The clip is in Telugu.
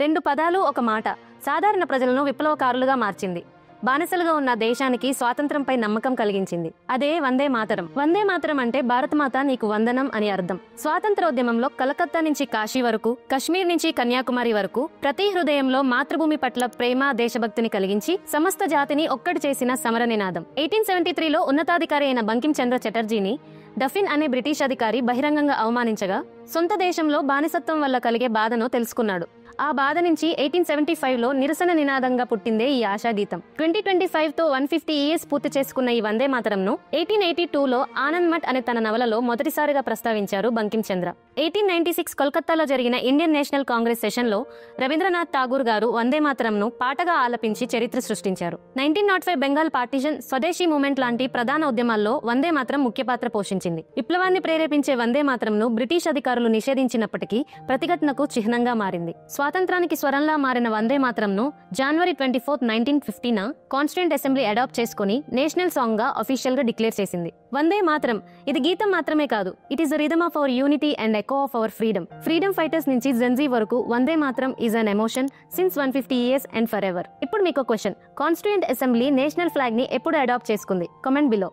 రెండు పదాలు ఒక మాట సాధారణ ప్రజలను విప్లవకారులుగా మార్చింది. బానిసలుగా ఉన్న దేశానికి స్వాతంత్రంపై నమ్మకం కలిగించింది. అదే వందే మాతరం. వందే మాతరం అంటే భారతమాత నీకు వందనం అని అర్థం. స్వాతంత్రోద్యమంలో కలకత్తా నుంచి కాశీ వరకు, కశ్మీర్ నుంచి కన్యాకుమారి వరకు ప్రతి హృదయంలో మాతృభూమి పట్ల ప్రేమ, దేశభక్తిని కలిగించి సమస్త జాతిని ఒక్కటి చేసిన సమర నినాదం. 1873లో ఉన్నతాధికారి అయిన బంకిం చంద్ర చటర్జీని డఫిన్ అనే బ్రిటిష్ అధికారి బహిరంగంగా అవమానించగా సొంత దేశంలో బానిసత్వం వల్ల కలిగే బాధను తెలుసుకున్నాడు. ఆ బాధ నుంచి 1875లో నిరసన నినాదంగా పుట్టిందే ఈ ఆశాగీతం. 2025తో 150 ఇయర్స్ పూర్తి చేసుకున్న ఈ వందే మాతరంను 1882లో ఆనంద్ మఠ్ అనే తన నవలలో మొదటిసారిగా ప్రస్తావించారు బంకిం చంద్ర. 1896 కోల్కతాలో జరిగిన ఇండియన్ నేషనల్ కాంగ్రెస్ సెషన్లో రవీంద్రనాథ్ ఠాగూర్ గారు వందే మాతరంను పాటగా ఆలపించి చరిత్ర సృష్టించారు. 1905 బెంగాల్ పార్టీషన్, స్వదేశీ మూవ్మెంట్ లాంటి ప్రధాన ఉద్యమాల్లో వందే మాతరం ముఖ్య పాత్ర పోషించింది. విప్లవాన్ని ప్రేరేపించే వందే మాతరంను బ్రిటిష్ అధికారులు నిషేధించినప్పటికీ ప్రతిఘటనకు చిహ్నంగా మారింది. స్వాతంత్రానికి స్వరంలా మారిన వందే మాతరంను జనవరి 24, 1950న కాన్స్టిట్యూయెంట్ అసెంబ్లీ అడాప్ట్ చేసుకుని నేషనల్ సాంగ్ గా అఫీషియల్ గా డిక్లేర్ చేసింది. వందే మాతరం ఇది గీతం మాత్రమే కాదు, it is the rhythm of our unity and echo of our freedom. Freedom fighters నుంచి జెన్జీ వరకు Vande Mataram is an emotion since 150 years and forever. ఇప్పుడు మీకు question, constituent assembly national flag ని ఎప్పుడు అడాప్ట్ చేసుకుంది? Comment below.